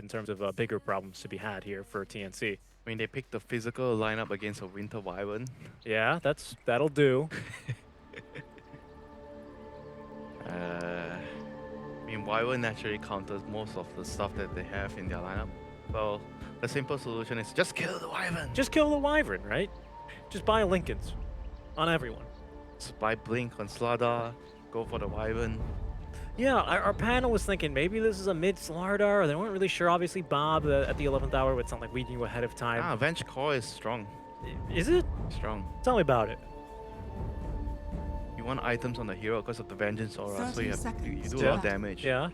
in terms of bigger problems to be had here for TNC. I mean, they picked the physical lineup against a Winter Wyvern. Yeah, that'll do. I mean, Wyvern naturally counters most of the stuff that they have in their lineup. Well, the simple solution is just kill the Wyvern. Just kill the Wyvern, right? Just buy Lincolns on everyone. Just buy Blink on Slardar, go for the Wyvern. Yeah, our panel was thinking maybe this is a mid Slardar. They weren't really sure. Obviously, Bob at the 11th hour, it's not like we knew ahead of time. Ah, Venge Core is strong. Is it? Strong. Tell me about it. You want items on the hero because of the Vengeance Aura, so you do a Yeah. lot of damage. Yeah.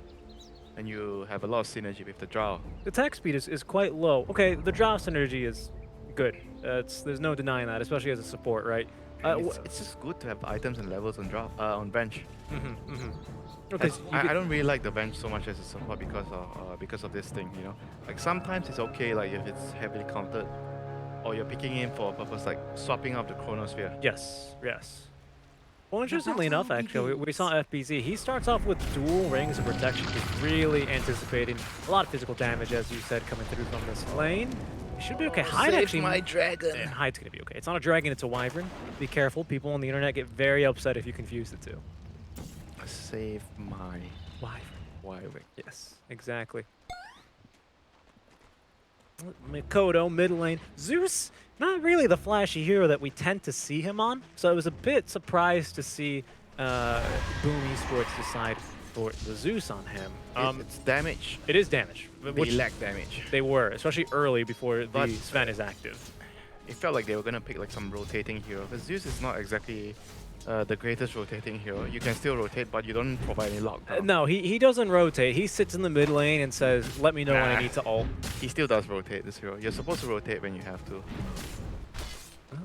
And you have a lot of synergy with the Drow. The attack speed is quite low. Okay, the draw synergy is good. There's no denying that, especially as a support, right? It's just good to have items and levels on Drow, on Venge. Okay, I don't really like the Venge so much as a support because of this thing, you know. Like sometimes it's okay, like if it's heavily countered, or you're picking in for a purpose like swapping out the Chronosphere. Yes, yes. Well, interestingly enough, actually, we saw FBZ. He starts off with dual rings of protection, just really anticipating a lot of physical damage, as you said, coming through from this lane. It should be okay. Hyde actually. my dragon. Yeah, Hyde's gonna be okay. It's not a dragon, it's a wyvern. Be careful. People on the internet get very upset if you confuse the two. Save my Wyvern. Yes, exactly. Mikoto, mid lane. Zeus, not really the flashy hero that we tend to see him on, so I was a bit surprised to see Boom Esports decide for the Zeus on him. It's damage. It is damage. They lack damage. They were, especially early before the Sven is active. It felt like they were gonna pick like some rotating hero, but Zeus is not exactly the greatest rotating hero. You can still rotate, but you don't provide any lockdown. No, he doesn't rotate. He sits in the mid lane and says, let me know when I need to ult. He still does rotate, this hero. You're supposed to rotate when you have to.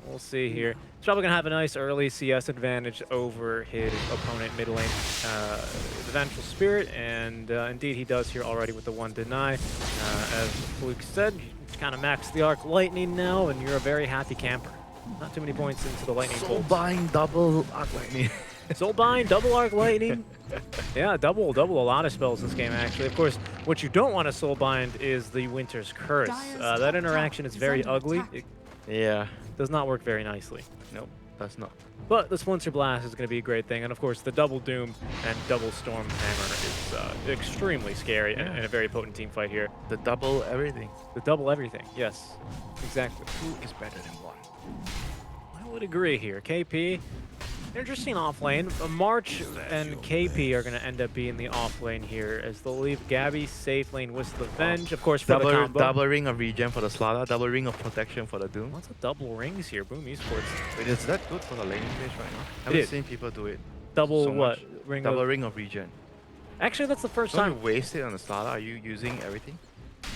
We'll see here. He's probably going to have a nice early CS advantage over his opponent mid lane, the Vengeful Spirit, and indeed he does here already with the one deny. As Fluke said, you kind of max the Arc Lightning now, and you're a very happy camper. Not too many points into the Lightning Bolt. Soulbind double Arc Lightning. Soulbind, double Arc Lightning. Yeah, double a lot of spells this game, actually. Of course, what you don't want to Soulbind is the Winter's Curse. That interaction is very ugly. It does not work very nicely. Nope, does not. But the Splinter Blast is going to be a great thing. And of course, the double Doom and double Storm Hammer is extremely scary and a very potent team fight here. The double everything. The double everything, yes. Exactly. Two is better than one. I would agree here. KP, interesting off lane. March and KP are going to end up being the off lane here as they'll leave Gabby safe lane with the Venge, of course, for the combo. Double ring of regen for the Slardar, double ring of protection for the Doom. Lots of double rings here. Boom Esports. Wait, is that good for the laning phase right now? I haven't seen people do it. Double so what? Double ring of regen. Actually, that's the first Don't time. you waste it on the Slardar? Are you using everything?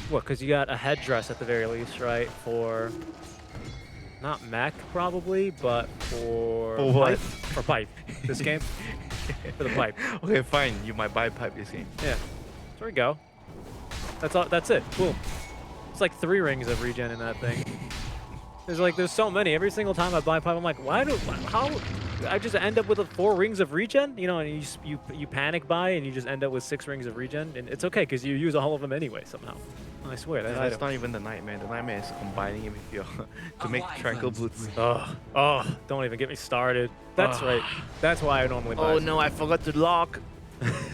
What, because you got a headdress at the very least, right? For... not mech, probably, but for... For what? Pipe? For pipe. This game? For the pipe. Okay, fine. You might buy pipe this game. Yeah. There we go. That's all. That's it. Boom. It's like 3 rings of regen in that thing. There's so many. Every single time I buy pipe, I'm like, how? I just end up with 4 rings of regen, you know, and you panic buy and you just end up with 6 rings of regen, and it's okay because you use all of them anyway somehow. I swear that It's not even the Nightmare. The Nightmare is combining it with your to make Tranquil Boots. Oh, don't even get me started. That's right. That's why I normally buy. Oh no, I forgot to lock.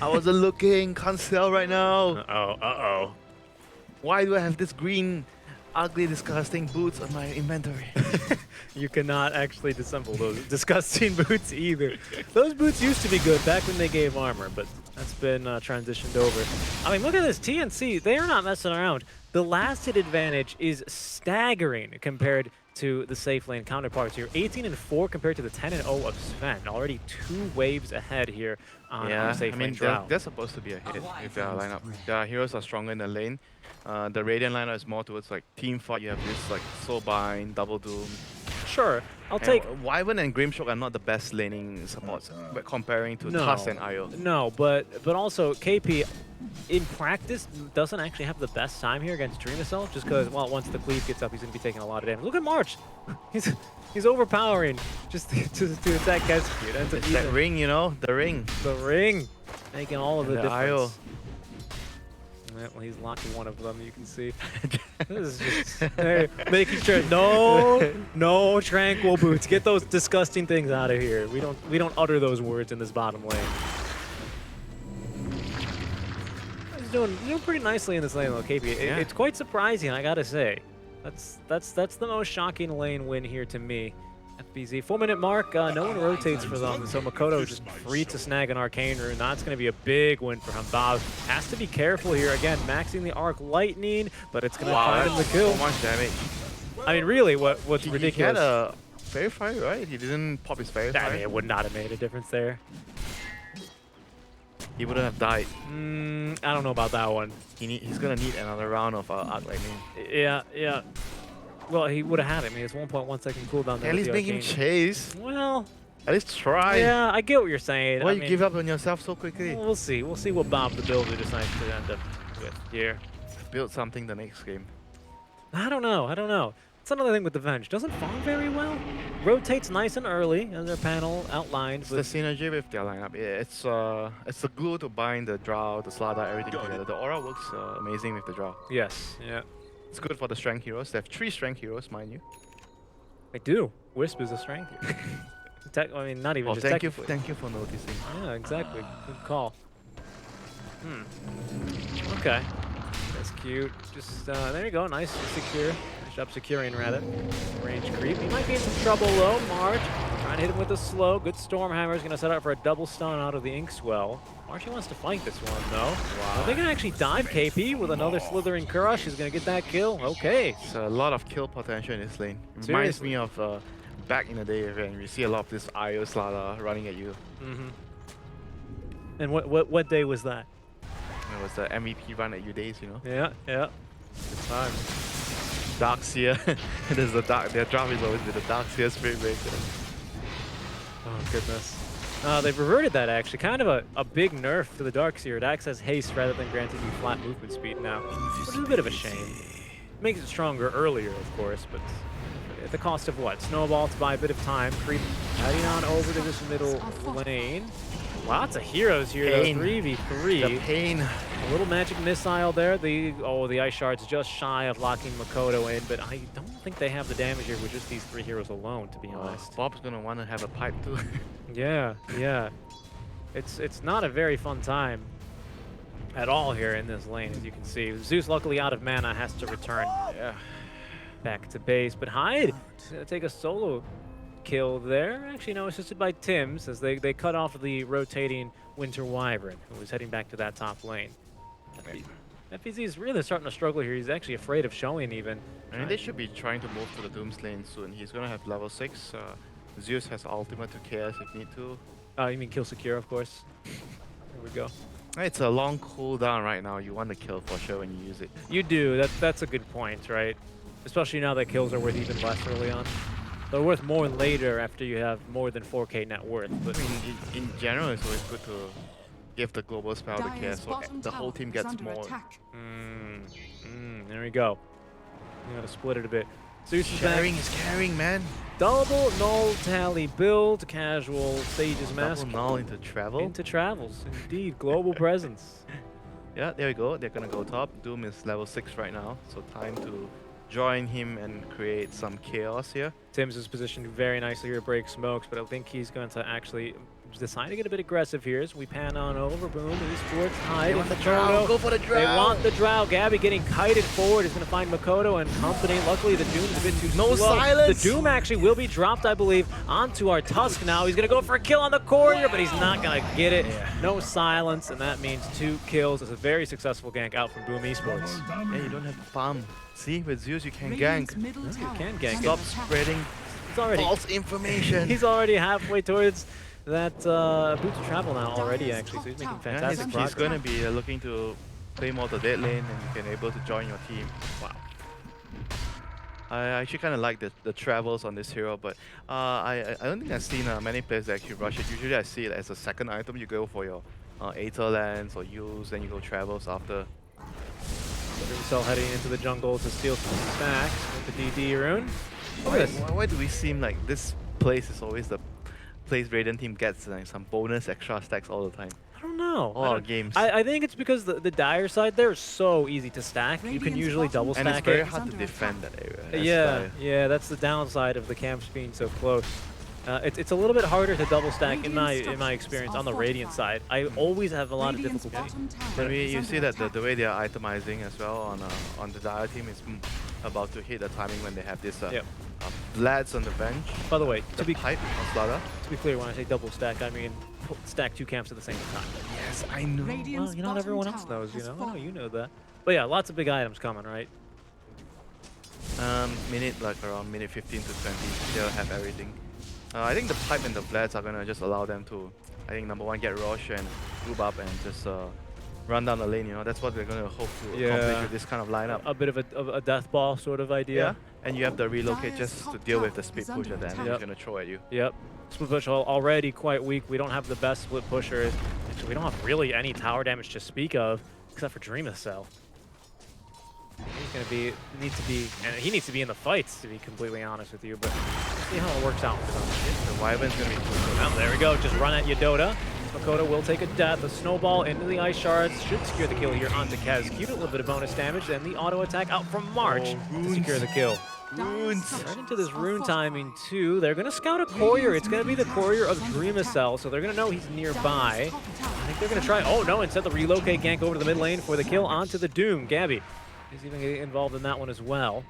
I wasn't looking. Can't sell right now. Uh-oh. Why do I have this green, ugly, disgusting boots on my inventory? You cannot actually disassemble those disgusting boots either. Those boots used to be good back when they gave armor, but that's been transitioned over. I mean, look at this. TNC, they are not messing around. The last hit advantage is staggering compared to the safe lane counterparts here. 18-4 compared to the 10-0 of Sven. Already 2 waves ahead here on safe lane Drow. They're supposed to be a hit if their lineup. Their heroes are stronger in the lane. The Radiant lineup is more towards like team fight. You have this like Soulbind, Double Doom. Sure, I'll take... Wyvern and Grimstroke are not the best laning supports, but comparing to Tusk and Io. No, but also KP, in practice, doesn't actually have the best time here against Dream Assault, just because, well, once the cleave gets up, he's going to be taking a lot of damage. Look at March! He's overpowering just to attack Kesky. It's that ring, you know? The ring. The ring! Making all of the difference. Well, he's locking one of them, you can see. This is just making sure no tranquil boots. Get those disgusting things out of here. We don't utter those words in this bottom lane. He's doing pretty nicely in this lane though, KP. It's quite surprising, I gotta say. That's the most shocking lane win here to me. FBZ 4-minute mark, no one rotates for them, so Makoto just free to snag an arcane rune. That's going to be a big win for him. Bob has to be careful here. Again, maxing the arc lightning, but it's going to find him the kill. So much damage. I mean, really, what's ridiculous? He had a fairy fire, right? He didn't pop his fairy fire. I mean, it would not have made a difference there. He wouldn't have died. I don't know about that one. He's going to need another round of arc lightning. Yeah. Well, he would have had it. I mean, it's 1.1 second cooldown. At least make him chase. Well, at least try. Yeah, I get what you're saying. Why you give up on yourself so quickly? We'll see. We'll see what Bob the Builder decides to end up with here. Build something the next game. I don't know. That's another thing with the Venge. Doesn't farm very well. Rotates nice and early, as their panel outlined. It's the synergy with their lineup. Yeah, it's the glue to bind the Drow, the Slardar, everything together. The aura works amazing with the Drow. Yes. Yeah. It's good for the strength heroes. They have 3 strength heroes, mind you. They do. Wisp is a strength hero. I mean, not even just thank you for noticing. Yeah, exactly. Good call. Okay. That's cute. Just, there you go. Nice. Secure. Nice job securing, rather. Range creep. He might be in some trouble, though. March trying to hit him with a slow. Good Stormhammer is going to set up for a double stun out of the Inkswell. March wants to fight this one, though. Wow. They can actually dive KP with another Slithering Crush. He's going to get that kill. Okay. It's a lot of kill potential in this lane. It reminds me of back in the day when we see a lot of this IO Slardar running at you. And what day was that? It was the MVP run at you days, you know? Yeah. Good time. Darkseer. There's the dark. Their draft is always with the Darkseer Spirit Breaker. Oh goodness. They've reverted that actually. Kind of a big nerf to the Darkseer. It acts as haste rather than granting you flat movement speed now, which is a bit of a shame. Makes it stronger earlier, of course, but at the cost of what? Snowball to buy a bit of time. Creep heading on over to this middle lane. Lots of heroes here, though. 3v3. The pain. A little magic missile there. The ice shard's just shy of locking Makoto in, but I don't think they have the damage here with just these 3 heroes alone, to be honest. Bob's gonna want to have a pipe too. Yeah. It's not a very fun time at all here in this lane, as you can see. Zeus, luckily out of mana, has to return back to base, but Hyde is gonna take a solo kill there. Actually, no, assisted by Tims as they cut off the rotating Winter Wyvern, who was heading back to that top lane. FBZ is really starting to struggle here. He's actually afraid of showing even. I mean, they should be trying to move to the Doom's lane soon. He's going to have level 6. Zeus has ultimate to KS if need to. You mean kill secure, of course. There we go. It's a long cooldown right now. You want to kill for sure when you use it. You do. That's a good point, right? Especially now that kills are worth even less early on. They're worth more later after you have more than 4k net worth. But I mean, in general, it's always good to give the global spell to KS so the whole team gets more. There we go. You gotta split it a bit. Zeus is sharing is caring, man. Double null tally build, casual Sage's Mask. Double null into travel. Into travels, indeed. Global presence. Yeah, there we go. They're gonna go top. Doom is level 6 right now, so time to join him and create some chaos here. Tims is positioned very nicely here to break smokes, but I think he's going to actually decide to get a bit aggressive here as we pan on over. Boom, Esports, Hyde, and Makoto. Go for the Drow. They want the Drow. Gabby getting kited forward is going to find Makoto and company. Luckily, the Doom is a bit too slow. No silence. The Doom actually will be dropped, I believe, onto our Tusk now. He's going to go for a kill on the courier, but he's not going to get it. No silence, and that means 2 kills. It's a very successful gank out from Boom Esports. Yeah, you don't have to farm. See, with Zeus you can gank. You can gank. Stop spreading false information. He's already halfway towards that Boots of Travel now already, actually, so he's making fantastic progress. He's going to be looking to play more the dead lane, and you can able to join your team. Wow. I actually kind of like the travels on this hero, but I don't think I've seen many players that actually rush it. Usually I see it as a second item. You go for your Aether Lands or use, then you go travels after. Himself heading into the jungle to steal some stacks with the DD rune. Why do we seem like this place is always the place Raiden team gets like some bonus extra stacks all the time? I don't know. A lot of games. I think it's because the dire side there is so easy to stack. You can usually double stack and it's very it. hard to defend that area. That's Yeah, yeah, that's the downside of the camps being so close. It's a little bit harder to double stack in my experience on the Radiant side. I always have a lot of difficulty. But you see that the way they are itemizing as well on the Dire team is about to hit the timing when they have this Vlads on the bench. By the way, to be hype on Slaughter. To be clear, when I say double stack, I mean stack 2 camps at the same time. Yes, I know. Well, not everyone else knows, you know. I know you know that. But yeah, lots of big items coming, right? Around minute 15 to 20, they'll have everything. I think the pipe and the Vlads are gonna just allow them to, I think number one, get Roche and move up and just run down the lane. You know, that's what we're gonna hope to accomplish with this kind of lineup. A bit of a death ball sort of idea. Yeah, and you have the relocate just to deal with the split push at the end. He's gonna throw at you. Yep. Split push already quite weak. We don't have the best split pushers. Actually, we don't have really any tower damage to speak of, except for Dreamacell. He's gonna and he needs to be in the fights, to be completely honest with you. But we'll see how it works out for them. The Wyvern's gonna be cool. Well, there we go. Just run at you, Dota. Makoto will take a death. The snowball into the ice shards should secure the kill here onto Kaz. Cute, a little bit of bonus damage, and the auto attack out from March to secure the kill. Runes. Right into this rune timing too. They're gonna scout a courier. It's gonna be the courier of Dreamacell, so they're gonna know he's nearby. I think they're gonna try. Oh no! Instead, the relocate gank over to the mid lane for the kill onto the Doom. Gabby is even getting involved in that one as well.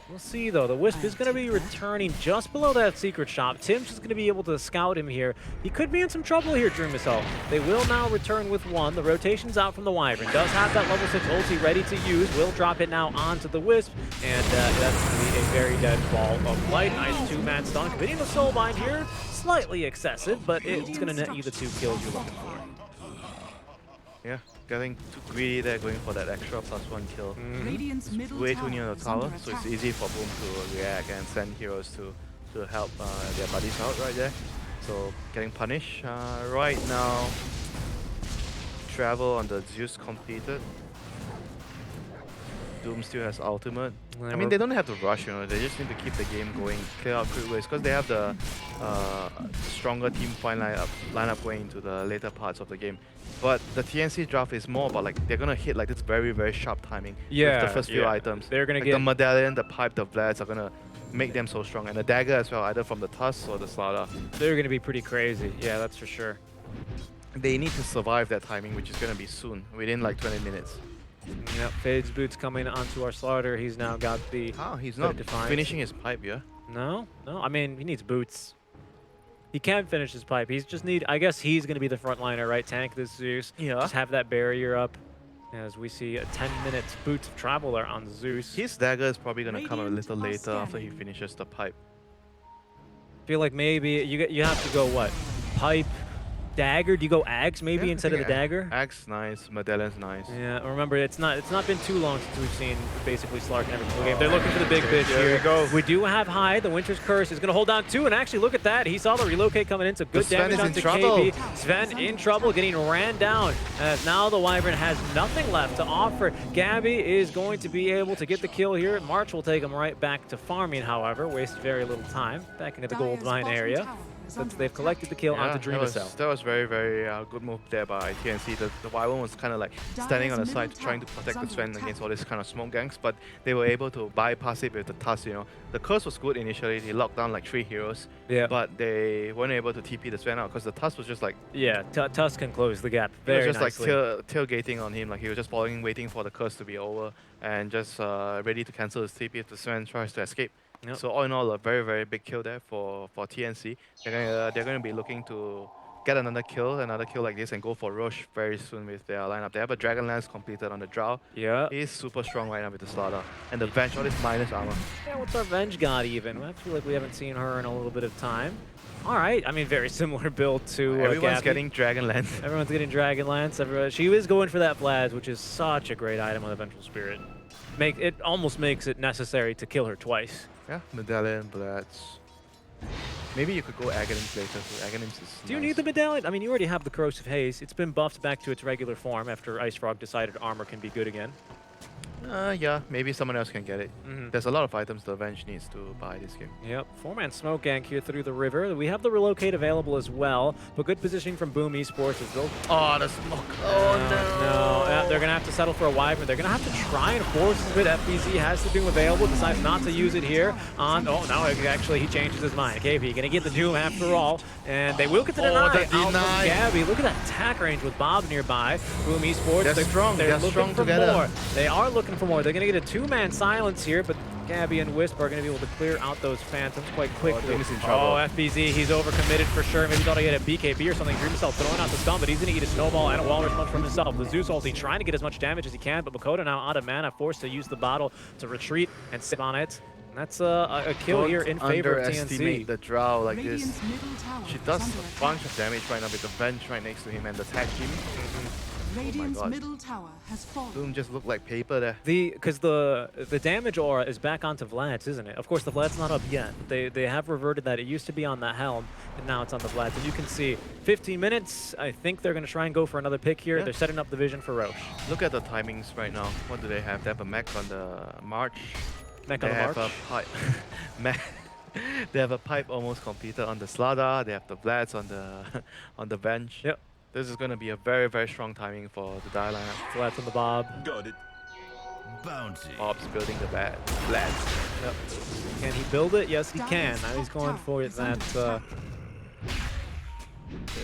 We'll see though. The Wisp is going to be returning just below that secret shop. Tim's just going to be able to scout him here. He could be in some trouble here, Dreamacell. They will now return with one. The rotation's out from the Wyvern. Does have that level 6 ulti ready to use. Will drop it now onto the Wisp. And that's going to be a very dead ball of light. Nice 2-man stun. Committing the Soulbind here. Slightly excessive, but it's going to net you the 2 kills you're looking for. Yeah, getting too greedy there, going for that extra +1 kill. It's way too near the tower, so it's easy for Boom to react and send heroes to help their buddies out right there. So getting punished right now. Travel on the Zeus completed. Doom still has ultimate. I mean, they don't have to rush, you know. They just need to keep the game going, clear out quick ways, because they have the stronger team point lineup going into the later parts of the game. But the TNC draft is more about like they're gonna hit like this very, very sharp timing with the first few items. They're gonna like get the medallion, the pipe, the Vlads are gonna make them so strong, and the dagger as well, either from the Tusk or the Slaughter. They're gonna be pretty crazy. Yeah, that's for sure. They need to survive that timing, which is gonna be soon, within like 20 minutes. Yep, Fade's boots coming onto our Slaughter. He's now got the. Oh, he's not finishing his pipe, yeah? No. I mean, he needs boots. He can finish his pipe. He's just I guess he's going to be the front liner, right? Tank this Zeus. Yeah. Just have that barrier up. As we see 10 minutes boots of travel there on Zeus. His dagger is probably going to come a little later after he finishes the pipe. I feel like maybe you have to go what? Pipe, dagger? Do you go Axe maybe instead of the dagger? Axe nice, medallion's nice. Yeah, remember it's not been too long since we've seen basically Slark in every single game. They're looking for the big bitch here. We do have Hyde. The Winter's Curse is going to hold down 2, and actually look at that. He saw the relocate coming in, so good damage onto KB. Sven in trouble, getting ran down. As now the Wyvern has nothing left to offer. Gabby is going to be able to get the kill here. March will take him right back to farming, however. Wasted very little time. Back into the gold mine area. Since they've collected the kill onto Dreamacell. That was very, very good move there by TNC. The Wyvern was kind of like standing on the side trying to protect the Sven against all this kind of smoke ganks, but they were able to bypass it with the Tusk, you know. The curse was good initially. They locked down like 3 heroes, but they weren't able to TP the Sven out because the Tusk was just like... Yeah, Tusk can close the gap very nicely. It was just nicely. like tailgating on him, like he was just following, waiting for the curse to be over and just ready to cancel his TP if the Sven tries to escape. Yep. So all in all, a very, very big kill there for TNC. They're gonna be looking to get another kill like this, and go for Roche very soon with their lineup. They have a Dragonlance completed on the Drow. Yeah. He's super strong right now with the Slaughter. And the Venge, all this minus armor. Yeah, what's our Venge got even? I feel like we haven't seen her in a little bit of time. All right, I mean, very similar build to Everyone's Gabby. getting Dragonlance. Everyone's getting Dragonlance. She is going for that Vlad, which is such a great item on the Vengeful Spirit. It almost makes it necessary to kill her twice. Yeah, Medallion, Blats. Maybe you could go Aghanims later. Aghanims is Do you need the Medallion? I mean, you already have the Corrosive Haze. It's been buffed back to its regular form after Ice Frog decided armor can be good again. Yeah, maybe someone else can get it. Mhm. There's a lot of items the Avenge needs to buy this game. Yep, 4-man smoke gank here through the river. We have the relocate available as well, but good positioning from Boom Esports as they'll... Oh, the smoke. No, they're going to have to settle for a Wyvern. They're going to have to try and force a bit. FBZ has the Doom available, decides not to use it here. Oh, no, actually, he changes his mind. KP going to get the Doom after all, and they will get the deny. The deny. Out from Gabby. Look at that attack range with Bob nearby. Boom Esports, They're strong. They're looking strong for together. more. They are looking for more. They're going to get a 2-man silence here, but Gabby and Wisp are going to be able to clear out those Phantoms quite quickly. Doom is in trouble. Oh, FBZ, he's overcommitted for sure. Maybe thought he'd get a BKB or something. Dream himself throwing out the stun, but he's going to eat a snowball and a wall response from himself. The Zeus ulti trying to get as much damage as he can, but Makoto now out of mana, forced to use the bottle to retreat and sip on it. And that's a kill here in favor of TNC. Underestimate the Drow like this. Radiant's middle tower She is does under a attack. bunch of damage right now with the bench right next to him and the tag team. Radiant's God. middle tower has fallen. Doom just looked like paper there. Because the damage aura is back onto Vlad's, isn't it? Of course, the Vlad's not up yet. They have reverted that. It used to be on the Helm, and now it's on the Vlad's. And you can see 15 minutes. I think they're going to try and go for another pick here. Yeah. They're setting up the vision for Roche. Look at the timings right now. What do they have? They have a mech on the March. Neck They on the have march. a pipe. They have a pipe almost completed on the Slada. They have the Vlads on the on the bench. Yep. This is going to be a very, very strong timing for the Dire lineup. Vlad's on the Bob. Got it. Bounty. Bob's building the Vlads. Yep. Can he build it? Yes, he can. Now he's going for it. That.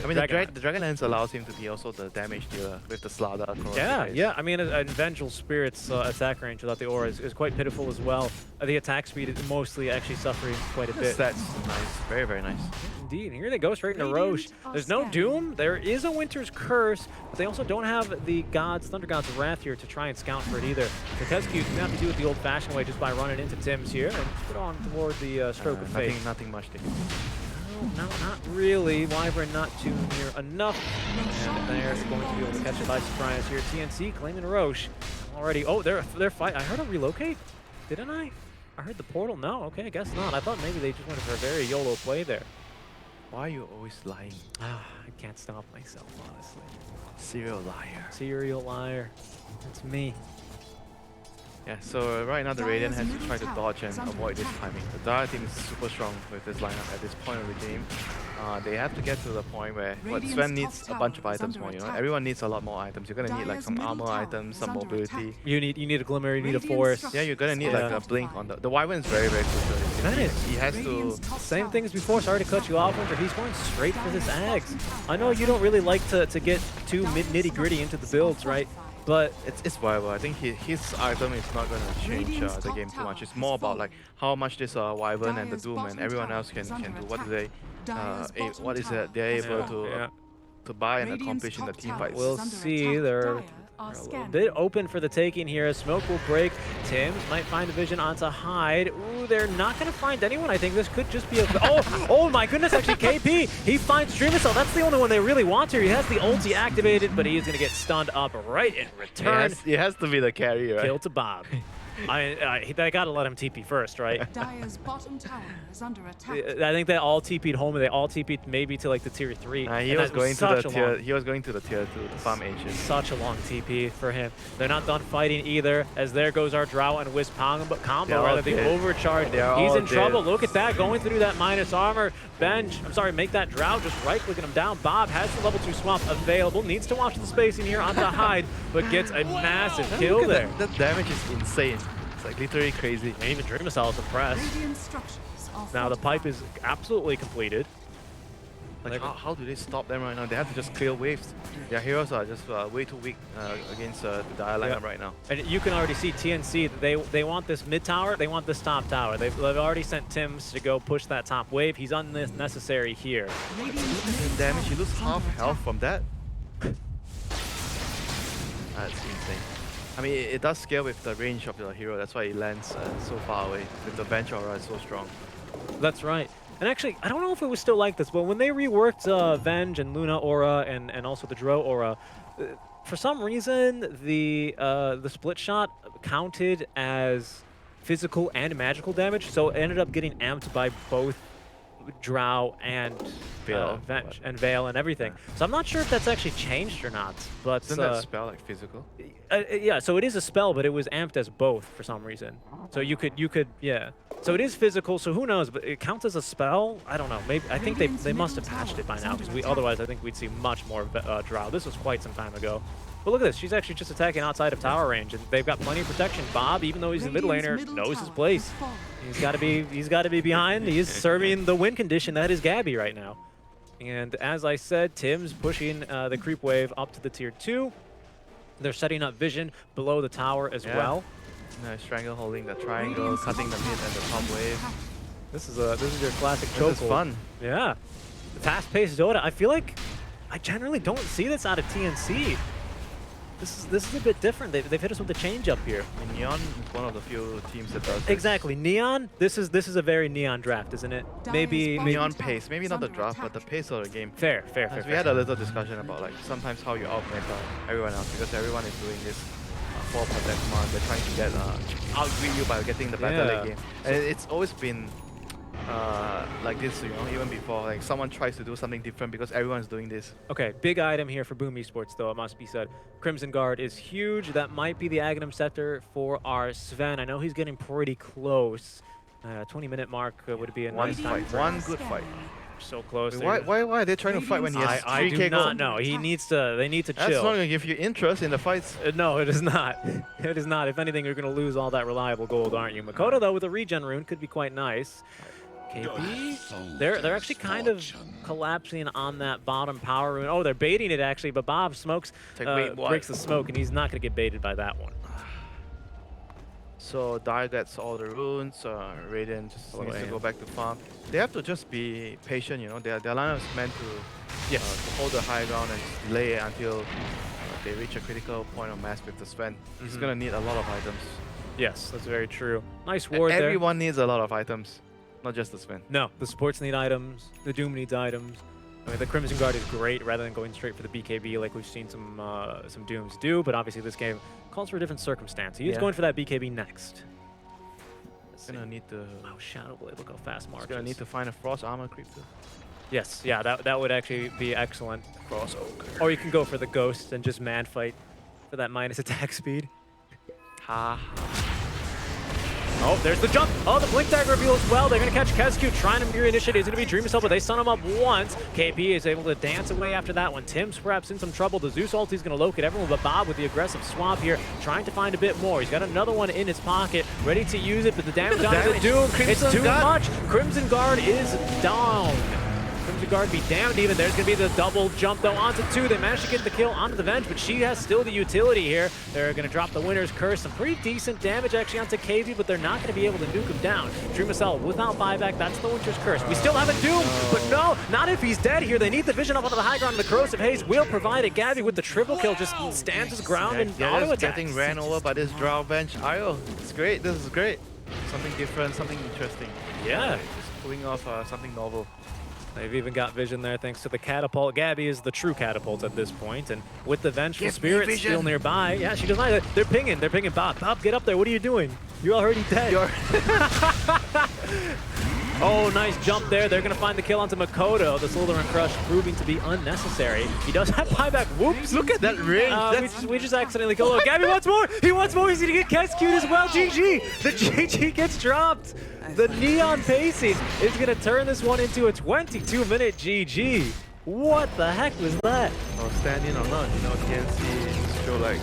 I mean, the Dragon- Dragonlance allows him to be also the damage dealer with the Slada across Yeah, the face. yeah. I mean, an Vengeful Spirit's attack range without the aura is quite pitiful as well. The attack speed is mostly actually suffering quite a bit. That's nice. Very, very nice. Indeed. And here they go straight into Roche. Radiant are There's no scanning. Doom. There is a Winter's Curse, but they also don't have the Thunder God's Wrath here to try and scout for it either. So Tescu's going to have to do it the old-fashioned way just by running into Tim's here and put on toward the Stroke of Fate. Nothing much to do. No, not really. Wyvern not too near enough. And they're going to be able to catch it by surprise here. TNC claiming Roche already. Oh, they're fight. I heard a relocate. Didn't I? I heard the portal. No, okay, I guess not. I thought maybe they just went for a very YOLO play there. Why are you always lying? I can't stop myself, honestly. Serial liar. Serial liar. That's me. Yeah, so right now the Radiant has to try to dodge and avoid this timing. The Dire team is super strong with this lineup at this point of the game. They have to get to the point where Sven needs a bunch of items more, you know. Everyone needs a lot more items. You're gonna need like some armor items, some mobility. You need a glimmer, you need a force. Yeah, you're gonna need like a blink on the Wyvern is very, very crucial. That is. He has to. Same thing as before. Sorry to cut you off, Winter. He's going straight for this Ags. I know you don't really like to get too nitty-gritty into the builds, right? But It's viable. I think his item is not gonna change the game too much. It's more about like how much this Wyvern and the Doom and everyone else can do. What do they? What is it they're able to buy and accomplish in the team fights? we'll see. They're a little bit open for the taking here. Smoke will break. Tims might find a vision onto Hyde. Ooh, they're not going to find anyone. I think this could just be a... Oh my goodness, actually, KP. He finds Dream Missile. That's the only one they really want here. He has the ulti activated, but he's going to get stunned up right in return. It has to be the carry, right? Kill to Bob. I got to let him TP first, right? Dire's bottom tower is under attack. I think they all TP'd home, and they all TP'd maybe to like the tier 3. He was going to the tier. He was going to the tier 2 to farm ancient. Such a long TP for him. They're not done fighting either, as there goes our Drow and Wisp combo, rather the overcharge. He's in trouble. Look at that, going through that minus armor. Make that Drow just right-clicking him down. Bob has the level 2 swap available, needs to watch the spacing here onto Hyde, but gets a massive kill there. That damage is insane. It's like literally crazy. And even Dream Missile is impressed. Radiant structures are Now the pipe fortified. is absolutely completed. Like how do they stop them right now? They have to just clear waves. Their heroes are just way too weak against the Dire lineup right now. And you can already see TNC, they want this mid tower, they want this top tower. They've already sent Tims to go push that top wave. He's unnecessary here. Radiant's Damage, you lose is half under health attack. from that? That's insane. I mean, it does scale with the range of your hero. That's why it lands so far away. With the bench aura is so strong. That's right. And actually, I don't know if it was still like this, but when they reworked Venge and Luna aura and also the Dro aura, for some reason the split shot counted as physical and magical damage, so it ended up getting amped by both Drow and Veil, Venge and Veil and everything. So I'm not sure if that's actually changed or not. But Isn't that spell like physical? yeah, so it is a spell, but it was amped as both for some reason. So you could, yeah. So it is physical. So who knows? But it counts as a spell. I don't know. Maybe I think they must have patched it by now because otherwise I think we'd see much more Drow. This was quite some time ago. But look at this. She's actually just attacking outside of tower range, and they've got plenty of protection. Bob, even though he's the mid laner, knows his place. He's got to be behind. He's serving the win condition that is Gabby right now. And as I said, Tim's pushing the creep wave up to the tier 2. They're setting up vision below the tower as well. Nice Strangle holding the triangle, cutting the mid and the top wave. This is your classic chokehold. This is fun. Yeah. Fast-paced Dota. I feel like I generally don't see this out of TNC. This is a bit different. They've hit us with the change up here. And Neon is one of the few teams that does this. Exactly. Neon, this is a very Neon draft, isn't it? Maybe Neon pace. Maybe not the draft, but the pace of the game. Fair. We had a little discussion about like sometimes how you outmeta everyone else because everyone is doing this 4% command. They're trying to get outgreed you by getting the battle late game. And it's always been like this, you know, even before. Like someone tries to do something different because everyone's doing this. Okay, big item here for Boom Esports, though, it must be said. Crimson Guard is huge. That might be the Aghanim Scepter for our Sven. I know he's getting pretty close. 20-minute mark would be a nice time. One good fight. So close. Wait, why are they trying to fight when he has 3k I do not know. They need to chill. That's not going to give you interest in the fights. No, it is not. It is not. If anything, you're going to lose all that reliable gold, aren't you? Makoto, though, with a regen rune could be quite nice. KP, they're actually kind of collapsing on that bottom power rune. Oh, they're baiting it actually, but Bob smokes, breaks the smoke, and he's not going to get baited by that one. So Dire gets all the runes. Raiden just needs to go back to farm. They have to just be patient, you know. Their lineup is meant to, to hold the high ground and delay it until they reach a critical point of mass with the Sven. He's gonna need a lot of items. Yes, that's very true. Nice ward there. Everyone needs a lot of items. Not just the Sven. No, the supports need items. The Doom needs items. I mean, the Crimson Guard is great rather than going straight for the BKB like we've seen some Dooms do, but obviously this game calls for a different circumstance. He is going for that BKB next. Gonna need to... Oh, Shadow Blade, look how fast March is. Gonna need to find a Frost Armor creep too. Yes, yeah, that would actually be excellent. Frost Ogre. Or you can go for the Ghost and just man fight for that minus attack speed. Ha. Oh, there's the jump. Oh, the Blink Dagger reveal as well. They're going to catch Kesku, trying to mirror initiative. It's going to be Dream Assault, but they stun him up once. KP is able to dance away after that one. Tim's perhaps in some trouble. The Zeus ult is going to locate everyone, but Bob with the aggressive swap here, trying to find a bit more. He's got another one in his pocket, ready to use it, but the damage on the Doom, it's too much. Crimson Guard is down. Crimson Guard be damned even. There's going to be the double jump, though, onto 2. They managed to get the kill onto the Venge, but she has still the utility here. They're going to drop the Winner's Curse. Some pretty decent damage, actually, onto KV, but they're not going to be able to nuke him down. Dream Assault without buyback. That's the Winter's Curse. We still have a Doom, but no, not if he's dead here. They need the vision up onto the high ground, and the Corrosive Haze will provide it. Gabby with the triple kill just stands his ground and auto-attacks. Getting ran over by this Drow Venge. Ayo, it's great. This is great. Something different, something interesting. Yeah. Just pulling off something novel. They've even got vision there thanks to the catapult. Gabby is the true catapult at this point, and with the Vengeful Spirit still nearby, yeah, she does not. They're pinging Bob. Bob, get up there. What are you doing? You're already dead. Oh, nice jump there. They're going to find the kill onto Makoto. The Slytherin Crush proving to be unnecessary. He does have buyback. Whoops. Look at that range. We just accidentally killed him. Gabby wants more. He wants more. He's going to get Kescued as well. GG. The GG gets dropped. The Neon pacing is going to turn this one into a 22-minute GG. What the heck was that? Standing or not, you know, TNC show like